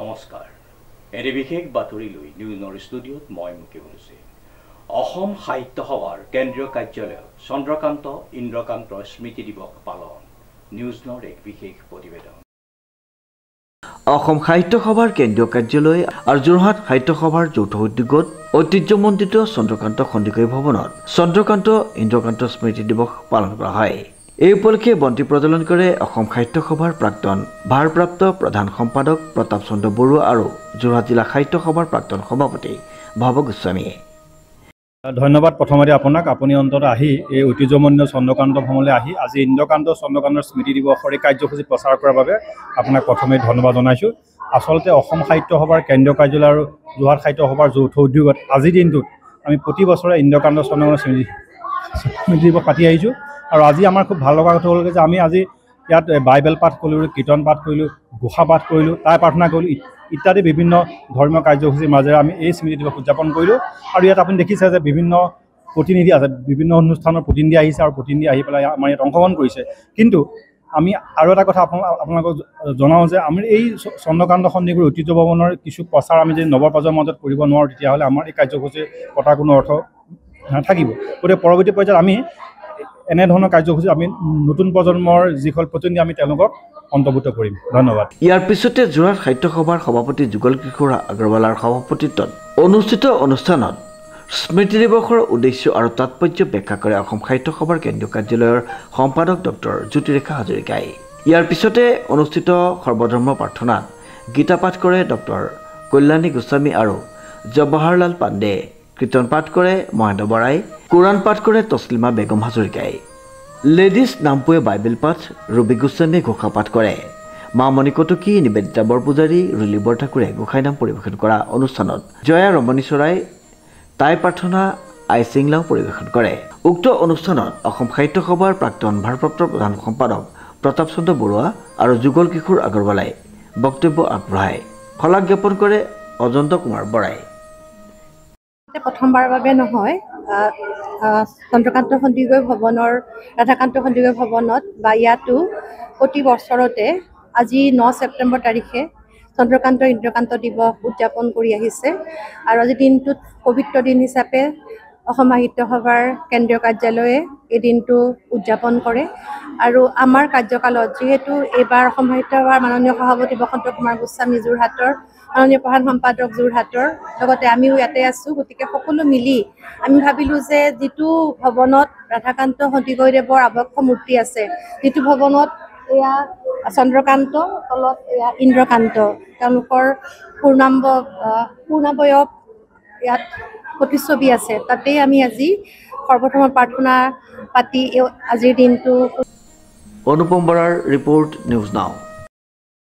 নমস্কাৰ এনে বিশেষ বাতৰি লৈ নিউজৰ ষ্টুডিঅ'ত মই মুকেশ হৈছে অসম সাহিত্য সভাৰ কেন্দ্ৰীয় কাৰ্যালয়ত চন্দ্ৰকান্ত ইন্দ্ৰকান্তৰ স্মৃতি দিৱস পালন নিউজৰ এক বিশেষ প্ৰতিবেদন অসম সাহিত্য সভাৰ কেন্দ্ৰীয় কাৰ্যালয় আৰু যোৰহাট সাহিত্য সভাৰ যৌথ উদ্যোগত ঐতিহ্যমণ্ডিত চন্দ্ৰকান্ত সন্দিকৈ ভৱনত চন্দ্ৰকান্ত ইন্দ্ৰকান্ত স্মৃতি দিৱস পালন কৰা হয়। এই উপলক্ষে বন্তি প্ৰজ্বলন কৰে অসম সাহিত্য সভাৰ প্ৰাক্তন ভাৰপ্ৰাপ্ত প্ৰধান সম্পাদক প্ৰতাপ চন্দ্ৰ বৰুৱা আৰু যোৰহাট জিলা সাহিত্য সভাৰ প্ৰাক্তন সভাপতি ভৱ গোস্বামীয়ে। ধন্যবাদ প্ৰথমতে আপোনাক আপুনি অন্তত আহি এই ঐতিহ্যমণ্ডিত চন্দ্ৰকান্ত ভৱনলৈ আহি আজি চন্দ্ৰকান্তৰ স্মৃতি দিৱসৰ এই কাৰ্যসূচী প্ৰচাৰ কৰাৰ বাবে আপোনাক প্ৰথমে ধন্যবাদ জনাইছোঁ। আচলতে অসম সাহিত্য সভাৰ কেন্দ্ৰীয় কাৰ্যালয় আৰু যোৰহাট সাহিত্য সভাৰ যৌথ উদ্যোগত আজিৰ দিনটোত আমি প্ৰতি বছৰে চন্দ্ৰকান্ত স্মৃতি দিৱস পাতি আহিছোঁ আৰু আজি আমাৰ খুব ভাল লগা কথা হ'ল যে আমি আজি ইয়াত বাইবেল পাঠ কৰিলোঁ, কীৰ্তন পাঠ কৰিলোঁ, ঘোষা পাঠ কৰিলোঁ, তাই প্ৰাৰ্থনা কৰিলোঁ ইত্যাদি বিভিন্ন ধৰ্মীয় কাৰ্যসূচীৰ মাজেৰে আমি এই স্মৃতি দিৱস উদযাপন কৰিলোঁ। আৰু ইয়াত আপুনি দেখিছে যে বিভিন্ন প্ৰতিনিধি আছে, বিভিন্ন অনুষ্ঠানৰ প্ৰতিনিধি আহিছে আৰু প্ৰতিনিধি আহি পেলাই আমাৰ ইয়াত অংশগ্ৰহণ কৰিছে। কিন্তু আমি আৰু এটা কথা আপোনালোকক জনাওঁ যে আমি এই চন্দ্ৰকান্ত সন্দিকৈৰ ঐতিহ্য ভৱনৰ কিছু প্ৰচাৰ আমি যদি নৱপ্ৰজন্মৰ মাজত কৰিব নোৱাৰোঁ তেতিয়াহ'লে আমাৰ এই কাৰ্যসূচী পতাৰ কোনো অৰ্থ নাথাকিব। গতিকে পৰৱৰ্তী পৰ্যায়ত আমি এনেধৰণৰ কাৰ্যসূচী আমি নতুন প্ৰজন্মৰ যিসকল প্ৰতিনিধি আমি তেওঁলোকক অন্তৰ্ভুক্ত কৰিম। ধন্যবাদ। ইয়াৰ পিছতে যোৰহাট সাহিত্য সভাৰ সভাপতি যুগল কিশোৰ আগৰৱালাৰ সভাপতিত্বত অনুষ্ঠিত অনুষ্ঠানত স্মৃতি দিৱসৰ উদ্দেশ্য আৰু তাৎপৰ্য ব্যাখ্যা কৰে অসম সাহিত্য সভাৰ কেন্দ্ৰীয় কাৰ্যালয়ৰ সম্পাদক ডক্টৰ জ্যোতিৰেখা হাজৰিকাই। ইয়াৰ পিছতে অনুষ্ঠিত সৰ্বধৰ্ম প্ৰাৰ্থনাত গীতা পাঠ কৰে ডক্টৰ কল্যাণী গোস্বামী আৰু জৱাহৰলাল পাণ্ডে, কীৰ্তন পাঠ কৰে মহেন্দ্ৰ বৰাই, কোৰাণ পাঠ কৰে তছলিমা বেগম হাজৰিকাই, লেডিজ নামপুৱে বাইবেল পাঠ ৰবি গোস্বামীয়ে ঘোষা পাঠ কৰে, মামণি কটকী, নিবেদিতা বৰপূজাৰী, ৰুলি বৰঠাকুৰে গোসাঁই নাম পৰিৱেশন কৰা অনুষ্ঠানত জয়া ৰমণী চৰাই তাই প্ৰাৰ্থনা আই চিংলাও পৰিৱেশন কৰে। উক্ত অনুষ্ঠানত অসম সাহিত্য সভাৰ প্ৰাক্তন ভাৰপ্ৰাপ্ত প্ৰধান সম্পাদক প্ৰতাপ চন্দ্ৰ বৰুৱা আৰু যুগল কিশোৰ আগৰৱালাই বক্তব্য আগবঢ়ায়। শলাগ জ্ঞাপন কৰে অজন্ত কুমাৰ বৰাই। প্ৰথমবাৰৰ বাবে নহয়, চন্দ্ৰকান্ত সন্দিকৈ ভৱনৰ ৰাধাকান্ত সন্দিকৈ ভৱনত বা ইয়াতো প্ৰতি বছৰতে আজি 9 ছেপ্টেম্বৰ তাৰিখে চন্দ্ৰকান্ত ইন্দ্ৰকান্ত দিৱস উদযাপন কৰি আহিছে। আৰু আজি দিনটোত পবিত্ৰ দিন হিচাপে অসম সাহিত্য সভাৰ কেন্দ্ৰীয় কাৰ্যালয়ে এই দিনটো উদযাপন কৰে। আৰু আমাৰ কাৰ্যকালত যিহেতু এইবাৰ অসম সাহিত্য সভাৰ মাননীয় সভাপতি বসন্ত কুমাৰ গোস্বামী যোৰহাটৰ, মাননীয় প্ৰধান সম্পাদক যোৰহাটৰ, লগতে আমিও ইয়াতে আছোঁ। গতিকে সকলো মিলি আমি ভাবিলোঁ যে যিটো ভৱনত ৰাধাকান্ত সন্দিকৈদেৱৰ আৱক্ষ মূৰ্তি আছে, যিটো ভৱনত এয়া চন্দ্ৰকান্ত, তলত এয়া ইন্দ্ৰকান্ত, তেওঁলোকৰ পূৰ্ণাবয়ব ইয়াত প্ৰতিচ্ছবি আছে, তাতেই আমি আজি সৰ্বধৰ্ম প্ৰাৰ্থনা পাতি আজিৰ দিনটো। অনুপম বৰাৰ ৰিপৰ্ট, নিউজ নাও।